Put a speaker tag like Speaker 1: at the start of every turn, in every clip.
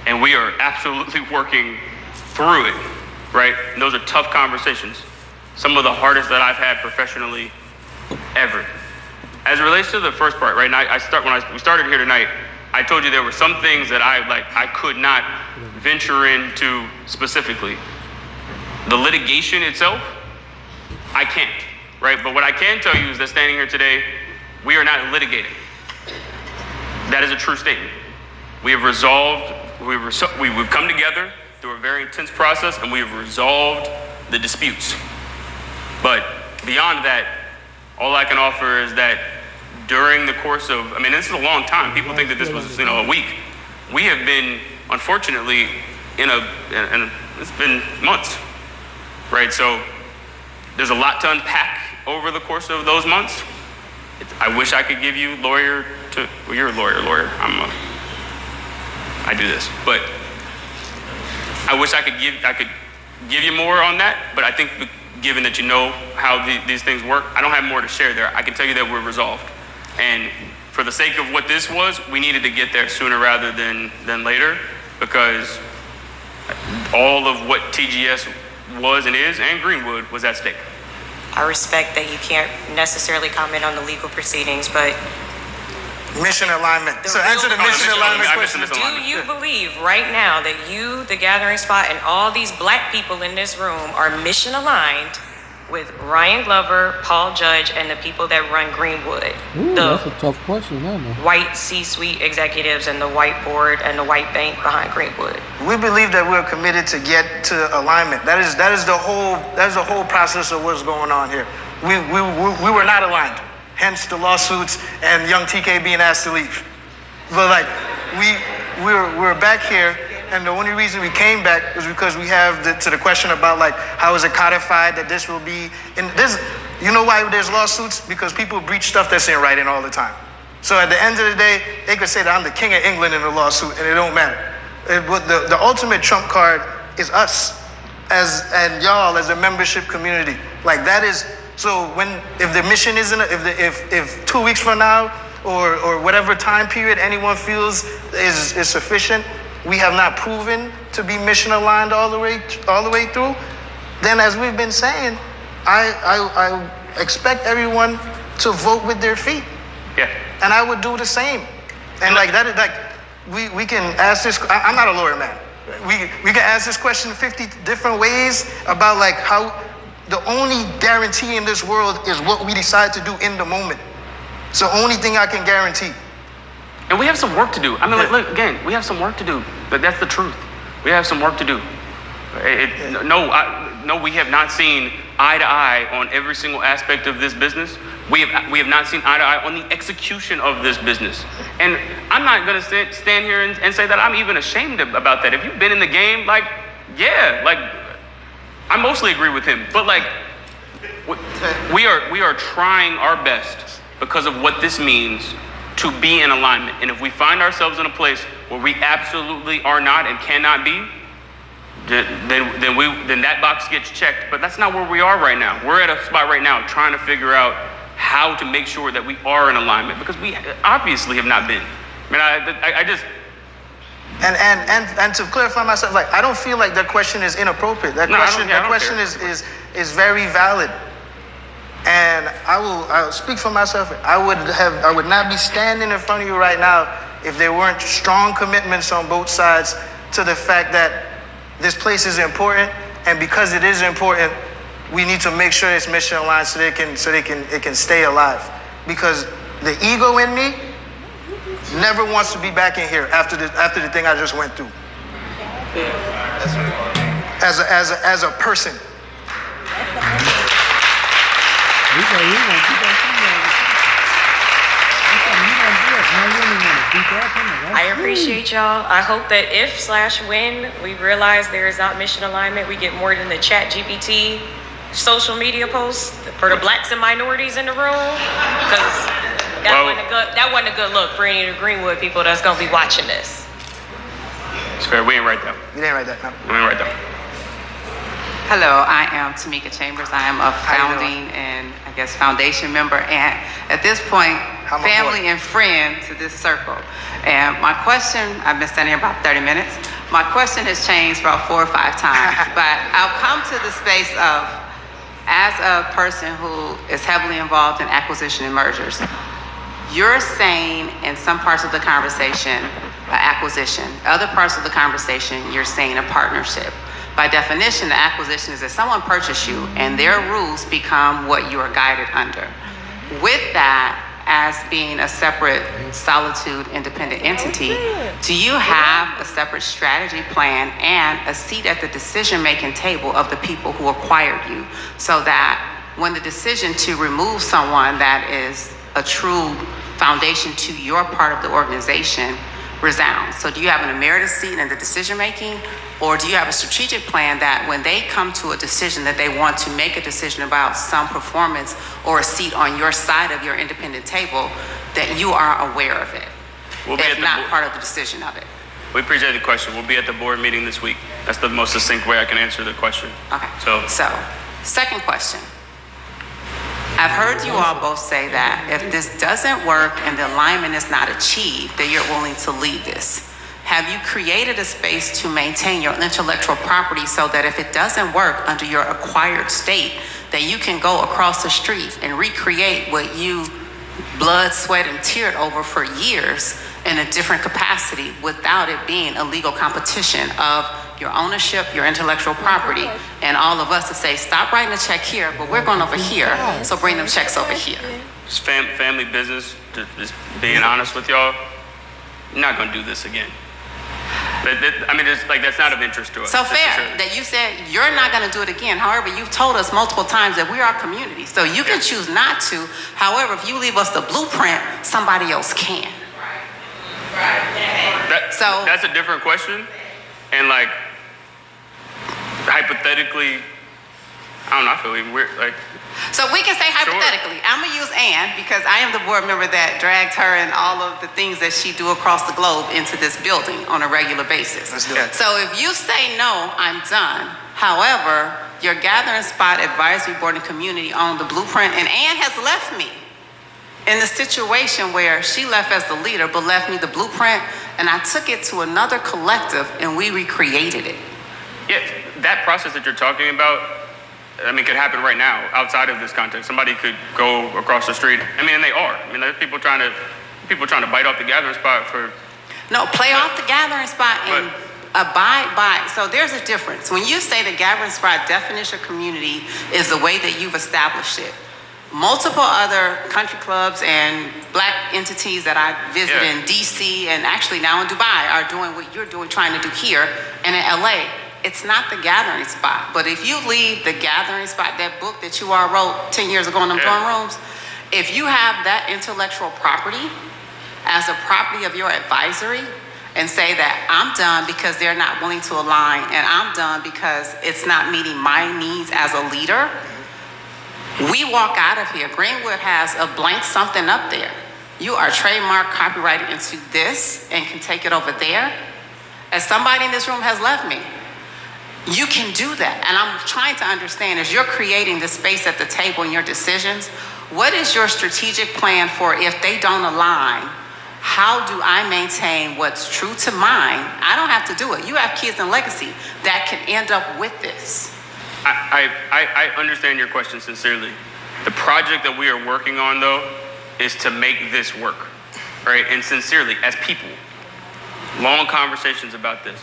Speaker 1: and we are absolutely working through it, right? And those are tough conversations. Some of the hardest that I've had professionally ever. As it relates to the first part, right now, we started here tonight, I told you there were some things that I could not venture into specifically. The litigation itself, I can't, right? But what I can tell you is that standing here today, we are not litigating. That is a true statement. We have resolved, we've come together through a very intense process, and we have resolved the disputes. But beyond that, all I can offer is that during the course of, this is a long time. People think that this was, a week. We have been, unfortunately, it's been months, right? So there's a lot to unpack over the course of those months. I wish I could give you well, you're a lawyer. I do this, but I wish I could give you more on that. But I think given that you know how these things work, I don't have more to share there. I can tell you that we're resolved. And for the sake of what this was, we needed to get there sooner rather than later, because all of what TGS was and is, and Greenwood, was at stake.
Speaker 2: I respect that you can't necessarily comment on the legal proceedings, but
Speaker 3: mission alignment. So answer the mission alignment question.
Speaker 2: Do you believe right now that you, the Gathering Spot, and all these black people in this room are mission aligned with Ryan Glover, Paul Judge, and the people that run Greenwood?
Speaker 4: That's a tough question, isn't it?
Speaker 2: White C-suite executives and the white board and the white bank behind Greenwood.
Speaker 3: We believe that we're committed to get to alignment. That is the whole process of what's going on here. We were not aligned. Hence the lawsuits and young TK being asked to leave. But we're back here, and the only reason we came back was because we have to the question about how is it codified that this will be in this. You know why there's lawsuits? Because people breach stuff that's in writing all the time. So at the end of the day, they could say that I'm the king of England in a lawsuit, and it don't matter. But the ultimate trump card is us, and y'all as a membership community. That is. So if the mission isn't, if 2 weeks from now or whatever time period anyone feels is sufficient, we have not proven to be mission aligned all the way through, then as we've been saying, I expect everyone to vote with their feet.
Speaker 1: Yeah.
Speaker 3: And I would do the same. And we can ask this. I'm not a lawyer, man. We can ask this question 50 different ways about how. The only guarantee in this world is what we decide to do in the moment. It's the only thing I can guarantee.
Speaker 1: And we have some work to do. Look, again, we have some work to do. But that's the truth. We have some work to do. No, we have not seen eye to eye on every single aspect of this business. We have not seen eye to eye on the execution of this business. And I'm not going to stand here and say that I'm even ashamed about that. If you've been in the game, I mostly agree with him, but we are trying our best because of what this means to be in alignment. And if we find ourselves in a place where we absolutely are not and cannot be, then that box gets checked. But that's not where we are right now. We're at a spot right now trying to figure out how to make sure that we are in alignment, because we obviously have not been. I just.
Speaker 3: And to clarify myself, I don't feel like that question is inappropriate. That question is very valid. And I'll speak for myself. I would not be standing in front of you right now if there weren't strong commitments on both sides to the fact that this place is important, and because it is important, we need to make sure it's mission aligned so it can stay alive. Because the ego in me never wants to be back in here after the thing I just went through. As a person.
Speaker 2: I appreciate y'all. I hope that if/when we realize there is not mission alignment, we get more than the chat GPT social media posts for the blacks and minorities in the room, because that wasn't a good look for any of the Greenwood people that's gonna be watching this.
Speaker 1: It's fair. We ain't right there.
Speaker 3: You didn't write that, no.
Speaker 1: We ain't right there.
Speaker 5: Hello, I am Tamika Chambers. I am a founding and foundation member. And at this point,
Speaker 3: How my
Speaker 5: family
Speaker 3: boy?
Speaker 5: and friend to this circle. And my question, I've been standing here about 30 minutes. My question has changed about 4 or 5 times, but I'll come to the space of, as a person who is heavily involved in acquisition and mergers, you're saying in some parts of the conversation, acquisition. Other parts of the conversation, you're saying a partnership. By definition, the acquisition is that someone purchased you and their rules become what you are guided under. With that, as being a separate solitude independent entity, do you have a separate strategy plan and a seat at the decision-making table of the people who acquired you, so that when the decision to remove someone that is a true foundation to your part of the organization resounds? So do you have an emeritus seat in the decision-making, or do you have a strategic plan that when they come to a decision that they want to make a decision about some performance or a seat on your side of your independent table, that you are aware of it,
Speaker 1: We'll be
Speaker 5: if
Speaker 1: at the
Speaker 5: not
Speaker 1: board.
Speaker 5: part of the decision of it?
Speaker 1: We appreciate the question. We'll be at the board meeting this week. That's the most succinct way I can answer the question.
Speaker 5: Okay.
Speaker 1: So
Speaker 5: Second question. I've heard you all both say that if this doesn't work and the alignment is not achieved, that you're willing to leave this. Have you created a space to maintain your intellectual property so that if it doesn't work under your acquired state, that you can go across the street and recreate what you blood, sweat, and teared over for years in a different capacity without it being a legal competition of your ownership, your intellectual property, and all of us to say, stop writing a check here, but we're going over here, so bring them checks over here.
Speaker 1: just family business, just being honest with y'all, you're not gonna do this again. I mean, it's like, that's not of interest to us.
Speaker 5: So fair
Speaker 1: necessarily.
Speaker 5: that you said you're not going to do it again. However, you've told us multiple times that we are a community, so you can choose not to. However, if you leave us the blueprint, somebody else can.
Speaker 1: That's a different question. And like, hypothetically, I don't know, I feel even weird. Like,
Speaker 5: So we can say hypothetically, I'm gonna use Ann because I am the board member that dragged her and all of the things that she do across the globe into this building on a regular basis.
Speaker 3: Let's do it.
Speaker 5: So if you say no, I'm done. However, your gathering spot advisory board and community own the blueprint, and Ann has left me in the situation where she left as the leader but left me the blueprint, and I took it to another collective and we recreated it.
Speaker 1: yeah, that process that you're talking about, I mean, could happen right now outside of this context. Somebody could go across the street. I mean, and they are. I mean, there's people trying to bite off the gathering spot for.
Speaker 5: No, play off the gathering spot and abide by. So there's a difference. When you say the gathering spot definition of community is the way that you've established it. Multiple other country clubs and black entities that I visited in DC and actually now in Dubai are doing what you're doing, trying to do here, and in LA. It's not the gathering spot. But if you leave the gathering spot, that book that you all wrote 10 years ago in them dorm rooms, if you have that intellectual property as a property of your advisory and say that I'm done because they're not willing to align, and I'm done because it's not meeting my needs as a leader, we walk out of here. Greenwood has a blank something up there. You are trademark copyrighted into this and can take it over there. As somebody in this room has left me, you can do that. And I'm trying to understand, as you're creating the space at the table in your decisions, what is your strategic plan for if they don't align? How do I maintain what's true to mine? I don't have to do it. You have kids and legacy that can end up with this.
Speaker 1: I understand your question sincerely. The project that we are working on, though, is to make this work, right? And sincerely, as people, long conversations about this.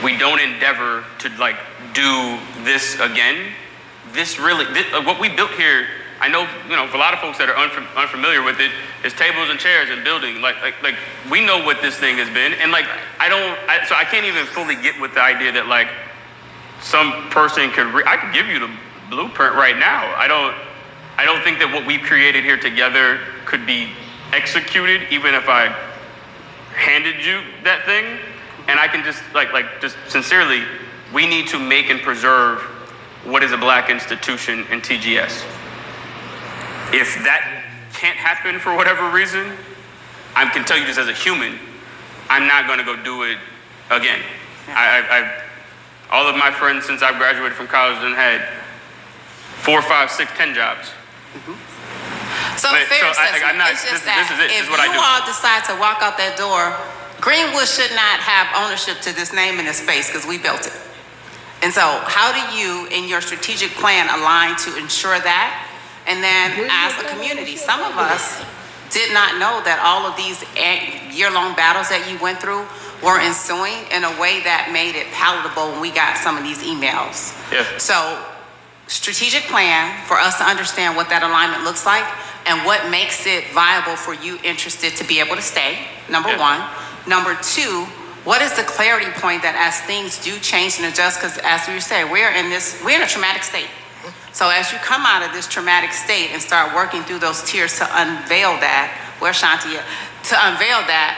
Speaker 1: We don't endeavor to like do this again. What we built here, I know, for a lot of folks that are unfamiliar with it, is tables and chairs and building. Like we know what this thing has been, and so I can't even fully get with the idea that like some person I could give you the blueprint right now. I don't think that what we've created here together could be executed, even if I handed you that thing. And I can just just sincerely, we need to make and preserve what is a black institution in TGS. If that can't happen for whatever reason, I can tell you this as a human, I'm not going to go do it again. All of my friends since I graduated from college then had 4, 5, 6, 10 jobs.
Speaker 5: So
Speaker 1: But-
Speaker 5: fair
Speaker 1: so
Speaker 5: assessment.
Speaker 1: I'm not-
Speaker 5: It's just
Speaker 1: this is
Speaker 5: that
Speaker 1: it. This
Speaker 5: if
Speaker 1: is what I
Speaker 5: you
Speaker 1: do.
Speaker 5: all decide to walk out that door, Greenwood should not have ownership to this name and this space because we built it. And so how do you, in your strategic plan, align to ensure that? And then as a community, some of us did not know that all of these year-long battles that you went through were ensuing in a way that made it palatable when we got some of these emails.
Speaker 1: Yeah.
Speaker 5: So strategic plan for us to understand what that alignment looks like and what makes it viable for you interested to be able to stay, number
Speaker 1: Yeah.
Speaker 5: one. Number two, what is the clarity point that as things do change and adjust, because as we say, we're in a traumatic state. So as you come out of this traumatic state and start working through those tiers to unveil that, where's Shanti? To unveil that,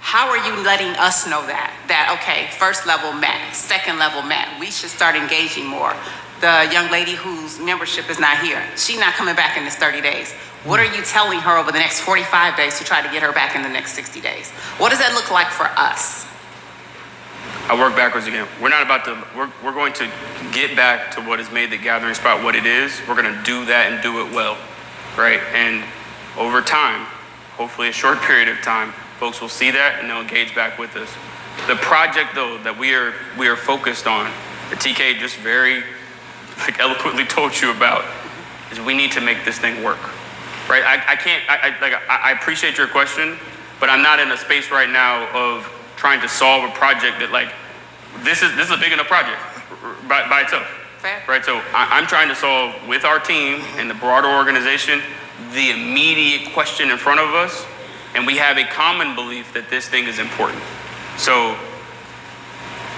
Speaker 5: how are you letting us know that, okay, first level met, second level met, we should start engaging more? The young lady whose membership is not here, she's not coming back in this 30 days. What are you telling her over the next 45 days to try to get her back in the next 60 days? What does that look like for us?
Speaker 1: I work backwards again. We're not about to, we're going to get back to what has made the gathering spot what it is. We're going to do that and do it well, right? And over time, hopefully a short period of time, folks will see that and they'll engage back with us. The project, though, that we are focused on, that TK just very eloquently told you about, is we need to make this thing work, right? I appreciate your question, but I'm not in a space right now of trying to solve a project that this is a big enough project by itself.
Speaker 5: Fair.
Speaker 1: Right, so I'm trying to solve with our team and the broader organization the immediate question in front of us, and we have a common belief that this thing is important. So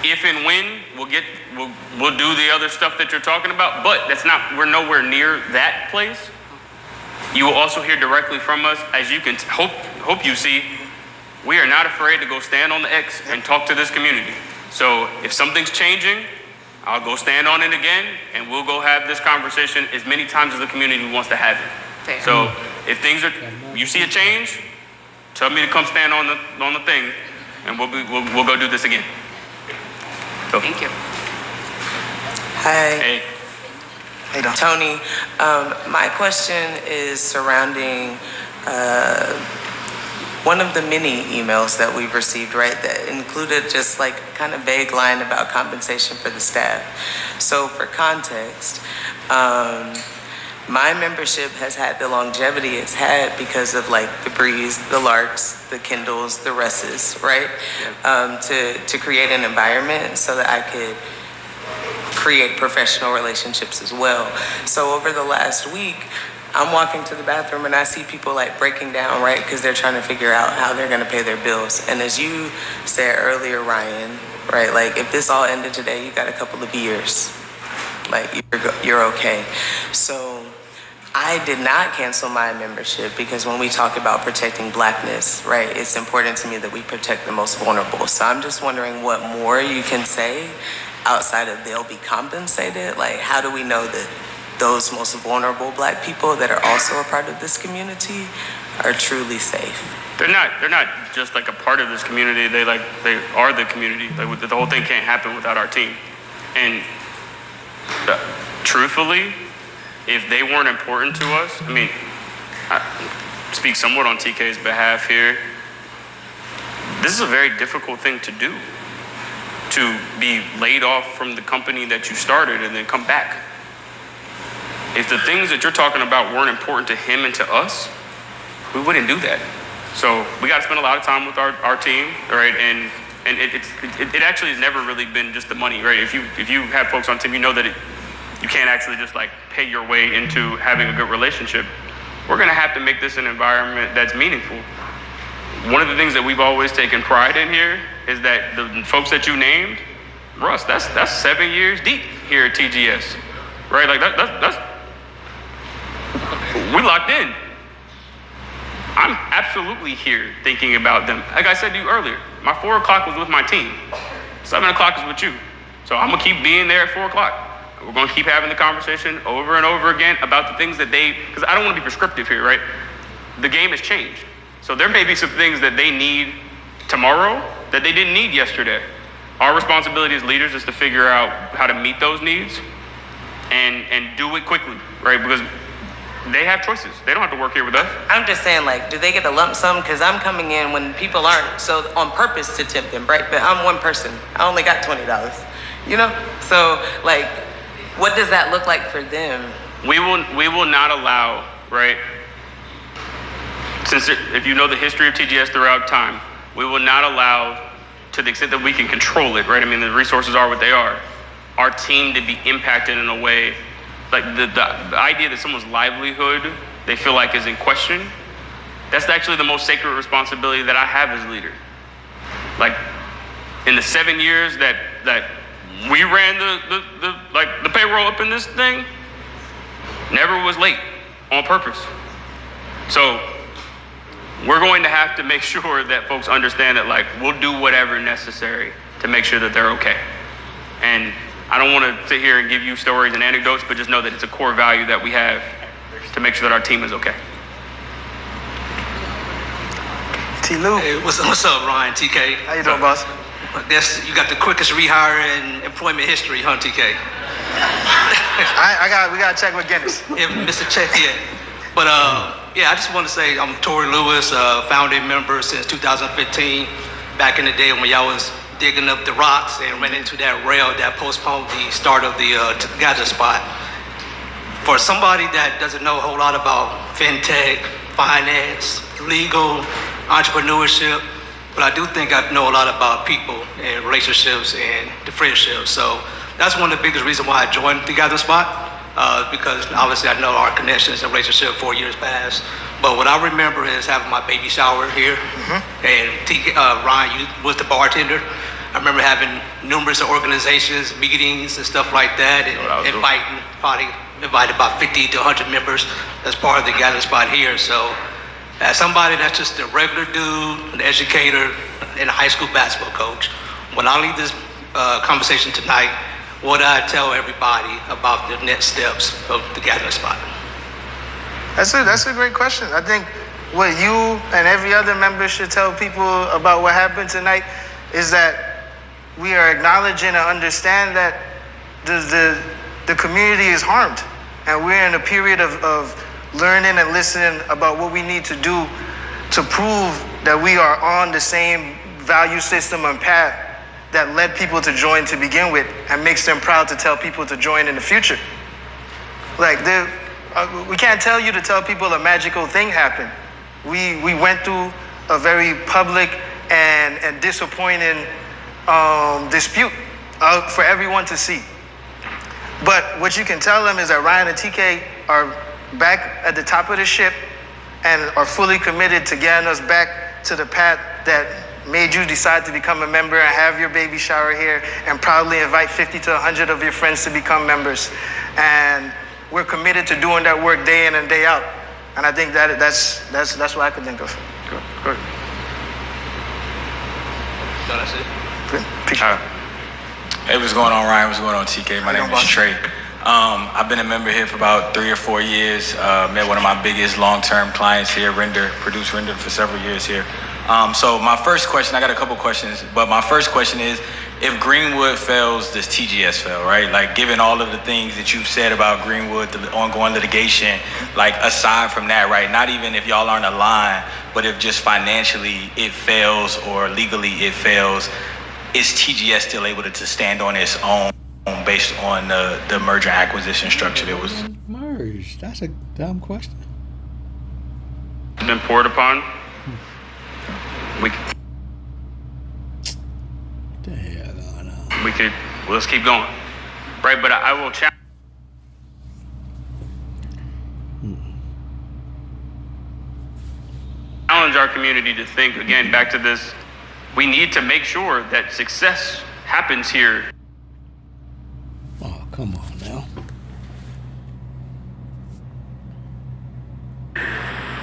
Speaker 1: if and when we'll do the other stuff that you're talking about, but we're nowhere near that place. You will also hear directly from us, as you can hope you see. We are not afraid to go stand on the X and talk to this community. So if something's changing, I'll go stand on it again, and we'll go have this conversation as many times as the community wants to have it.
Speaker 5: Fair.
Speaker 1: So if you see a change, tell me to come stand on the thing, and we'll go do this again. So,
Speaker 5: Thank you.
Speaker 6: Hi,
Speaker 1: hey,
Speaker 3: Hey, Don.
Speaker 6: Tony. My question is surrounding one of the many emails that we've received, right, that included just like kind of vague line about compensation for the staff. So for context, my membership has had the longevity it's had because of like the Breeze, the Larks, the Kindles, the Russes, right? To create an environment so that I could create professional relationships as well. So over the last week, I'm walking to the bathroom and I see people like breaking down, right? Because they're trying to figure out how they're going to pay their bills. And as you said earlier, Ryan, right? Like if this all ended today, you got a couple of beers, like you're okay. So I did not cancel my membership because when we talk about protecting Blackness, right? It's important to me that we protect the most vulnerable. So I'm just wondering what more you can say outside of they'll be compensated. Like how do we know that those most vulnerable Black people that are also a part of this community are truly safe?
Speaker 1: they're not just like a part of this community. They are the community. Like the whole thing can't happen without our team. And truthfully, if they weren't important to us, I mean, I speak somewhat on TK's behalf here. This is a very difficult thing to do, to be laid off from the company that you started and then come back. If the things that you're talking about weren't important to him and to us, we wouldn't do that. So we got to spend a lot of time with our team, right? And it actually has never really been just the money, right? If you have folks on team, you know that you can't actually just like pay your way into having a good relationship. We're gonna have to make this an environment that's meaningful. One of the things that we've always taken pride in here is that the folks that you named, Russ, that's 7 years deep here at TGS, right? Like that's we locked in. I'm absolutely here thinking about them. Like I said to you earlier, my 4 o'clock was with my team. 7 o'clock is with you. So I'm gonna keep being there at 4 o'clock. We're gonna keep having the conversation over and over again about the things that because I don't wanna be prescriptive here, right? The game has changed. So there may be some things that they need tomorrow that they didn't need yesterday. Our responsibility as leaders is to figure out how to meet those needs and do it quickly, right? Because they have choices. They don't have to work here with us.
Speaker 6: I'm just saying, like, do they get a lump sum? Because I'm coming in when people aren't, so on purpose to tempt them, right? But I'm one person. I only got $20, you know? So, like, what does that look like for them?
Speaker 1: We will not allow, right? If you know the history of TGS throughout time, we will not allow, to the extent that we can control it, right? I mean, the resources are what they are. Our team to be impacted in a way, like the idea that someone's livelihood they feel like is in question. That's actually the most sacred responsibility that I have as leader. Like in the 7 years that we ran the payroll up in this thing, never was late on purpose. So we're going to have to make sure that folks understand that, like, we'll do whatever necessary to make sure that they're okay. And I don't want to sit here and give you stories and anecdotes, but just know that it's a core value that we have to make sure that our team is okay.
Speaker 3: T. Lou.
Speaker 7: Hey, what's up, Ryan, TK?
Speaker 3: How you doing, boss?
Speaker 7: I guess you got the quickest rehire in employment history, huh, TK?
Speaker 3: We got to check with Guinness.
Speaker 7: Yeah, Mr. Check, yeah. But yeah, I just want to say I'm Tory Lewis, founding member since 2015. Back in the day when y'all was digging up the rocks and ran into that rail that postponed the start of the gathering spot. For somebody that doesn't know a whole lot about fintech, finance, legal, entrepreneurship, but I do think I know a lot about people and relationships and the friendships. So that's one of the biggest reasons why I joined the gathering spot, because obviously I know our connections and relationship 4 years past. But what I remember is having my baby shower here, and Ryan, you was the bartender. I remember having numerous organizations, meetings and stuff like that, and invited about 50 to 100 members as part of the gathering spot here. So as somebody that's just a regular dude, an educator, and a high school basketball coach, when I leave this conversation tonight, what I tell everybody about the next steps of the gathering spot?
Speaker 3: That's a great question. I think what you and every other member should tell people about what happened tonight is that we are acknowledging and understand that the community is harmed, and we're in a period of learning and listening about what we need to do to prove that we are on the same value system and path that led people to join to begin with, and makes them proud to tell people to join in the future. Like, we can't tell you to tell people a magical thing happened. We went through a very public and disappointing dispute for everyone to see. But what you can tell them is that Ryan and TK are back at the top of the ship and are fully committed to getting us back to the path that made you decide to become a member and have your baby shower here and proudly invite 50 to 100 of your friends to become members. And we're committed to doing that work day in and day out. And I think that's what I could think of.
Speaker 1: Good.
Speaker 7: No, that's it.
Speaker 3: Good. Appreciate it.
Speaker 8: Hey, what's going on, Ryan? What's going on, TK? My name is Trey. I've been a member here for about 3 or 4 years. Met one of my biggest long-term clients here, produced Render for several years here. So my first question, I got a couple questions, but my first question is, if Greenwood fails, does TGS fail, right? Like, given all of the things that you've said about Greenwood, the ongoing litigation, like, aside from that, right, not even if y'all aren't aligned, but if just financially it fails or legally it fails, is TGS still able to stand on its own based on the merger acquisition structure that was
Speaker 4: merged? That's a dumb question.
Speaker 1: Been poured upon.
Speaker 4: The hell going on?
Speaker 1: We could, well, let's keep going, right? But I will challenge our community to think again, back to this. We need to make sure that success happens here.
Speaker 4: Oh, come on now.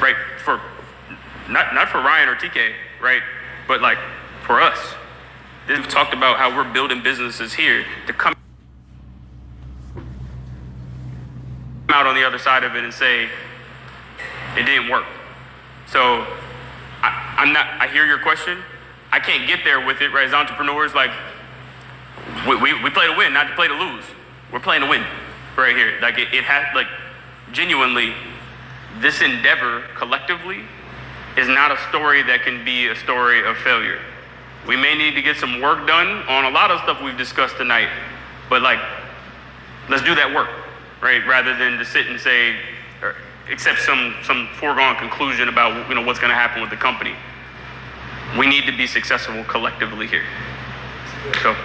Speaker 1: Right, for not for Ryan or TK, right? But like for us. We've talked about how we're building businesses here to come out on the other side of it and say it didn't work. So I hear your question. I can't get there with it, right? As entrepreneurs, like we play to win, not to play to lose. We're playing to win right here. Like it has, like, genuinely, this endeavor collectively is not a story that can be a story of failure. We may need to get some work done on a lot of stuff we've discussed tonight, but like, let's do that work, right? Rather than to sit and say, or accept some foregone conclusion about what's going to happen with the company. We need to be successful collectively here. So,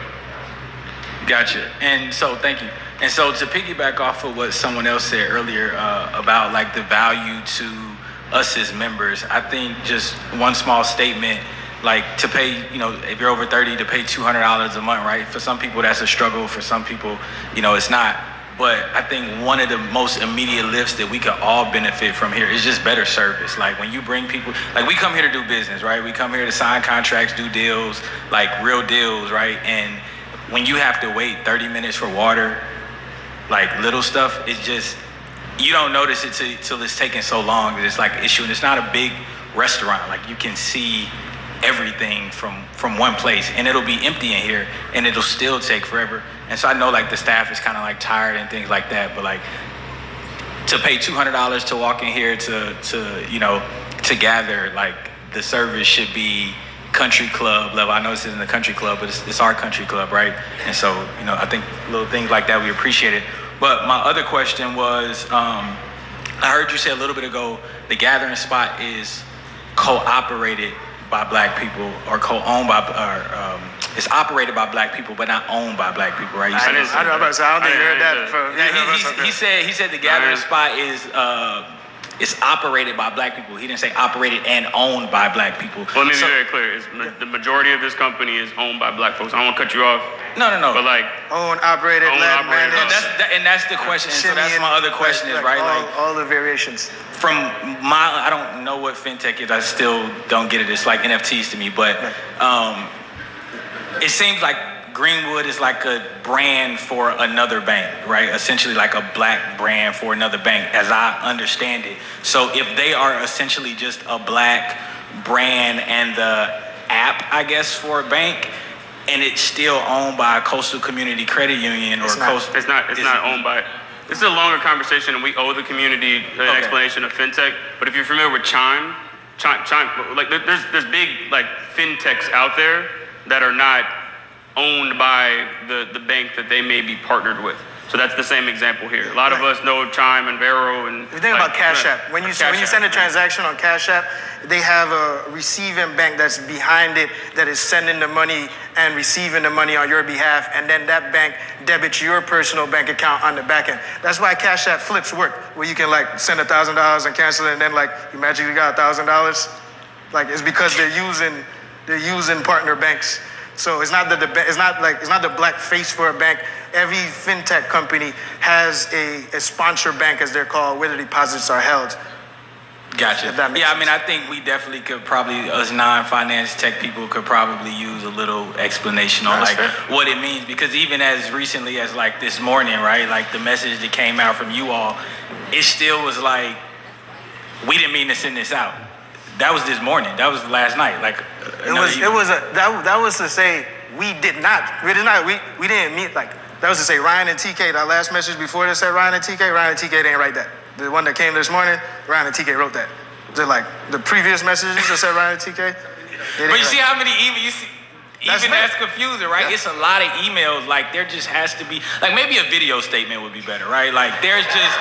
Speaker 8: Gotcha. And so, thank you. And so, to piggyback off of what someone else said earlier about like the value to us as members, I think just one small statement, like to pay, if you're over 30, to pay $200 a month, right? For some people, that's a struggle. For some people, it's not. But I think one of the most immediate lifts that we could all benefit from here is just better service. Like when you bring people, like we come here to do business, right? We come here to sign contracts, do deals, like real deals, right? And when you have to wait 30 minutes for water, like little stuff, it's just, you don't notice it till it's taking so long that it's like an issue. And it's not a big restaurant. Like you can see everything from one place, and it'll be empty in here and it'll still take forever. And so I know like the staff is kind of like tired and things like that, but like to pay $200 to walk in here to gather, like the service should be country club level. I know this isn't a country club, but it's our country club, right? And so, I think little things like that, we appreciate it. But my other question was, I heard you say a little bit ago, the gathering spot is co-operated by Black people or co-owned by, it's operated by Black people, but not owned by Black people, right?
Speaker 3: I don't think you heard that.
Speaker 8: He said the gathering spot is it's operated by Black people. He didn't say operated and owned by Black people.
Speaker 1: Well, let me be very clear. The majority of this company is owned by Black folks. I don't want to cut you off.
Speaker 8: No.
Speaker 1: But like
Speaker 3: owned, operated, led, managed.
Speaker 8: And that's the question. And so that's my other question is, right?
Speaker 3: All the variations.
Speaker 8: From I don't know what fintech is. I still don't get it. It's like NFTs to me. But it seems like Greenwood is like a brand for another bank, right? Essentially like a Black brand for another bank, as I understand it. So if they are essentially just a Black brand and the app, I guess, for a bank, and it's still owned by a Coastal Community Credit Union or Coastal...
Speaker 1: It's not owned by... This is a longer conversation, and we owe the community an explanation of fintech. But if you're familiar with Chime, like there's big like fintechs out there that are not owned by the bank that they may be partnered with. So that's the same example here. A lot of us know Chime and Vero and...
Speaker 3: You think about Cash App. When you send a transaction on Cash App, they have a receiving bank that's behind it that is sending the money and receiving the money on your behalf, and then that bank debits your personal bank account on the back end. That's why Cash App flips work, where you can like send $1,000 and cancel it, and then like you magically got $1,000. Like it's because they're using partner banks. So it's not the Black face for a bank. Every fintech company has a sponsor bank, as they're called, where the deposits are held.
Speaker 8: Gotcha. Yeah, I mean, I think we definitely could probably, us non-finance tech people, could probably use a little explanation on like what it means, because even as recently as like this morning, right, like the message that came out from you all, it still was like, we didn't mean to send this out. That was this morning. That was last night. Like
Speaker 3: that was to say we didn't mean, like that was to say Ryan and TK. That last message before that said Ryan and TK didn't write that. The one that came this morning, Ryan and TK wrote that. They're like the previous messages that said Ryan and TK.
Speaker 8: But you see how many emails? That's confusing, right? Yeah. It's a lot of emails. Like there just has to be, like maybe a video statement would be better, right? Like there's just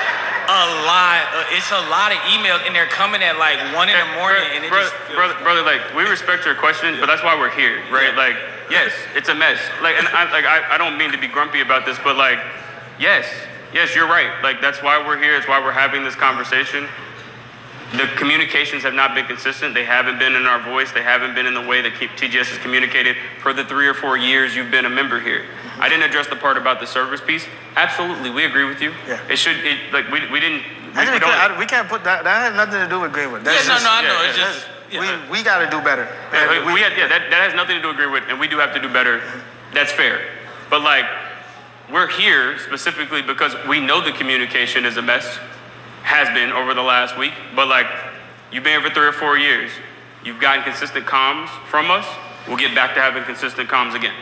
Speaker 8: a lot. It's a lot of emails, and they're coming at like 1 in the morning. And it
Speaker 1: brother, like we respect your question, but that's why we're here, right? Yeah. Like yes, it's a mess. Like, and I don't mean to be grumpy about this, but like yes, you're right. Like that's why we're here. It's why we're having this conversation. The communications have not been consistent. They haven't been in our voice. They haven't been in the way that TGS has communicated for the 3 or 4 years you've been a member here. I didn't address the part about the service piece. Absolutely, we agree with you. Yeah. We
Speaker 3: can't put that. That has nothing to do with Greenwood.
Speaker 8: I know.
Speaker 3: We got to do better.
Speaker 1: That has nothing to do with Greenwood, and we do have to do better. That's fair. But like, we're here specifically because we know the communication is a mess. Has been over the last week, but like you've been here for 3 or 4 years. You've gotten consistent comms from us. We'll get back to having consistent comms again.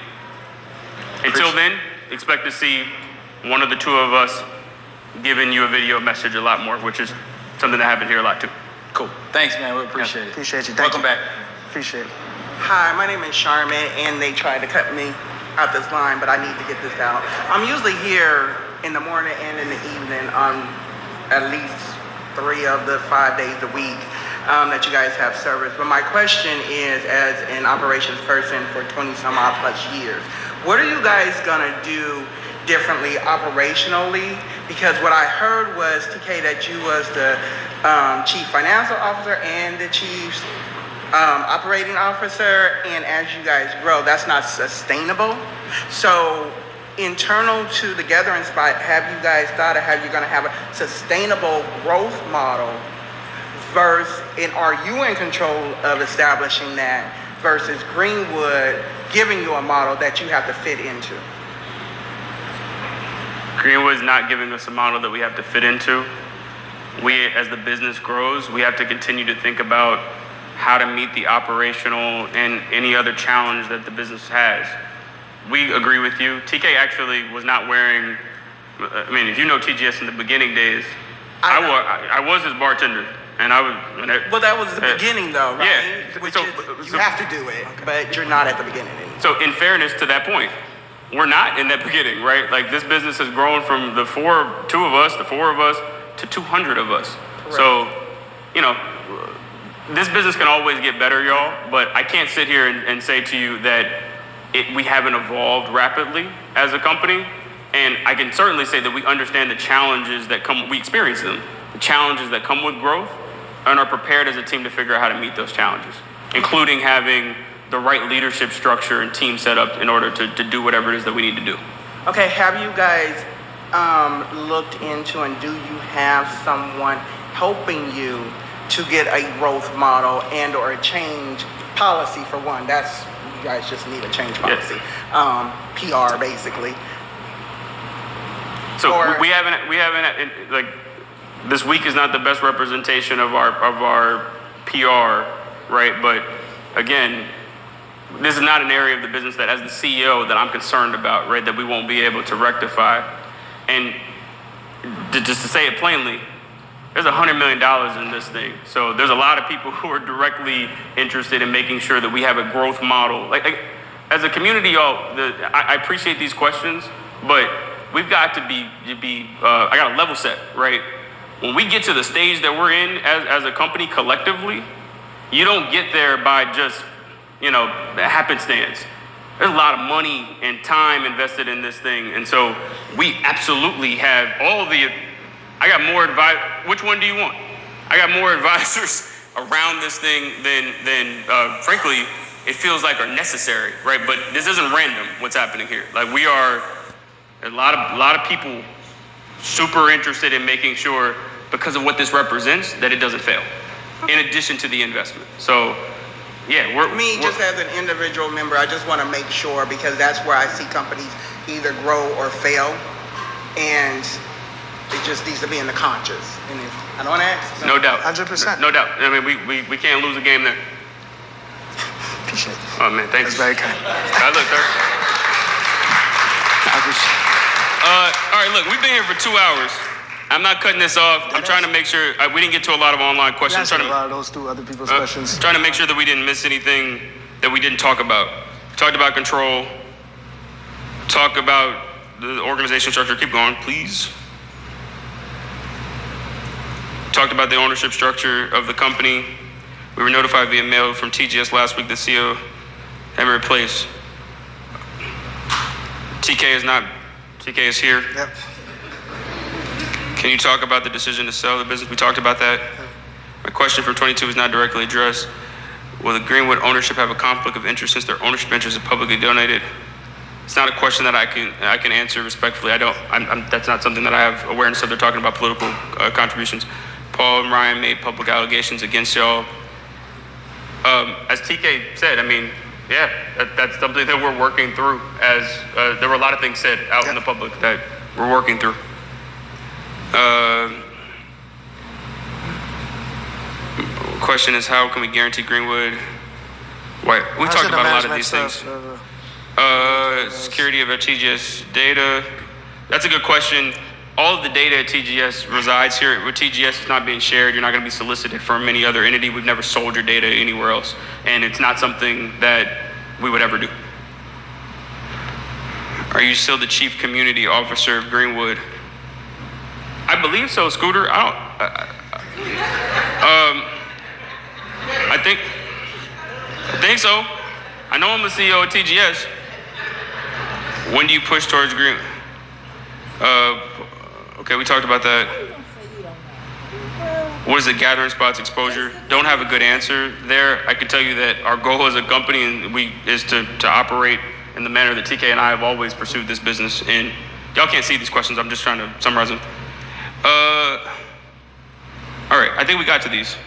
Speaker 1: Until then, expect to see one of the two of us giving you a video message a lot more, which is something that happened here a lot too.
Speaker 8: Cool. Thanks, man. We appreciate it.
Speaker 3: Appreciate you. Thank
Speaker 8: Welcome
Speaker 3: you.
Speaker 8: back.
Speaker 3: Appreciate it.
Speaker 9: Hi, my name is Charmin, and they tried to cut me out this line, but I need to get this out. I'm usually here in the morning and in the evening on at least 3 of the 5 days a week that you guys have service. But my question is, as an operations person for 20 some odd plus years, what are you guys gonna do differently operationally? Because what I heard was, TK, that you was the chief financial officer and the chief operating officer, and as you guys grow, that's not sustainable. So internal to the gathering spot, have you guys thought of how you're gonna have a sustainable growth model versus, and are you in control of establishing that versus Greenwood giving you a model that you have to fit into?
Speaker 1: Greenwood's not giving us a model that we have to fit into. We, as the business grows, we have to continue to think about how to meet the operational and any other challenge that the business has. We agree with you. TK actually was not wearing, I mean, if you know TGS in the beginning days, I was his bartender. And I was.
Speaker 9: Well, that was the beginning, though, right?
Speaker 1: Yeah.
Speaker 9: Which is, you have to do it, but you're not at the beginning anymore.
Speaker 1: So, in fairness to that point, we're not in that beginning, right? Like, this business has grown from the 4 of us to 200 of us.
Speaker 9: Correct.
Speaker 1: So, you know, this business can always get better, y'all. But I can't sit here and say to you that we haven't evolved rapidly as a company. And I can certainly say that we understand the challenges that come. We experience them, the challenges that come with growth, and are prepared as a team to figure out how to meet those challenges, including having the right leadership structure and team set up in order to do whatever it is that we need to do.
Speaker 9: Okay, have you guys looked into, and do you have someone helping you to get a growth model and or a change policy for one? That's, you guys just need a change policy. PR basically.
Speaker 1: So we haven't like, this week is not the best representation of our PR, right? But again, this is not an area of the business that, as the CEO, that I'm concerned about, right? That we won't be able to rectify. And just to say it plainly, there's $100 million in this thing. So there's a lot of people who are directly interested in making sure that we have a growth model. Like as a community, y'all, I appreciate these questions, but we've got to be I got to level set, right? When we get to the stage that we're in as a company collectively, you don't get there by just, happenstance. There's a lot of money and time invested in this thing. And so we absolutely have I got more advice. Which one do you want? I got more advisors around this thing than frankly, it feels like are necessary, right? But this isn't random what's happening here. Like we are a lot of people super interested in making sure, because of what this represents, that it doesn't fail, in addition to the investment. So, yeah,
Speaker 9: just as an individual member, I just want to make sure, because that's where I see companies either grow or fail, and it just needs to be in the conscious. And if I don't ask,
Speaker 1: no doubt,
Speaker 3: 100%,
Speaker 1: no doubt. I mean, we can't lose a game there.
Speaker 3: Appreciate it.
Speaker 1: Oh man, thanks.
Speaker 3: That's very kind.
Speaker 1: I look thirsty.
Speaker 3: I appreciate it.
Speaker 1: All right, look, we've been here for 2 hours. I'm not cutting this off. I'm trying to make sure we didn't get to a lot of online questions.
Speaker 3: A lot of those two other people's questions.
Speaker 1: Trying to make sure that we didn't miss anything that we didn't talk about. We talked about control. Talk about the organization structure. Keep going, please. Talked about the ownership structure of the company. We were notified via mail from TGS last week that CEO had been replaced. TK is here.
Speaker 3: Yep.
Speaker 1: Can you talk about the decision to sell the business? We talked about that. My question from 22 is not directly addressed. Will the Greenwood ownership have a conflict of interest since their ownership interest is publicly donated? It's not a question that I can answer respectfully. That's not something that I have awareness of. They're talking about political contributions. Paul and Ryan made public allegations against y'all. As TK said, I mean, yeah, that's something that we're working through. As there were a lot of things said out in the public that we're working through. Question is, how can we guarantee Greenwood? We talked about a lot of these things. Security of our TGS data. That's a good question. all of the data at TGS resides here. With TGS, it's not being shared. You're not going to be solicited from any other entity. We've never sold your data anywhere else. And it's not something that we would ever do. Are you still the chief community officer of Greenwood? I believe so, Scooter. I think so. I know I'm the CEO of TGS. When do you push towards green? Okay, we talked about that. What is the gathering spots exposure? Don't have a good answer there. I can tell you that our goal as a company is to operate in the manner that TK and I have always pursued this business. And y'all can't see these questions. I'm just trying to summarize them. All right, I think we got to these.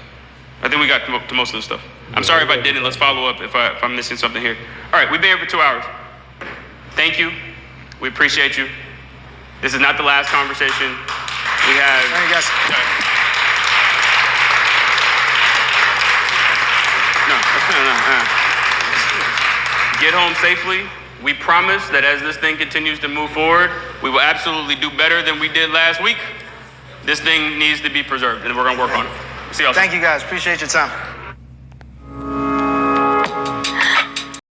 Speaker 1: I think we got to most of the stuff. I'm sorry if I didn't. Let's follow up if I'm missing something here. All right, we've been here for 2 hours. Thank you. We appreciate you. This is not the last conversation we have.
Speaker 3: Thank you, guys.
Speaker 1: No. Get home safely. We promise that as this thing continues to move forward, we will absolutely do better than we did last week. This thing needs to be preserved, and we're going to work on it. See y'all soon.
Speaker 3: Thank you, guys. Appreciate your time.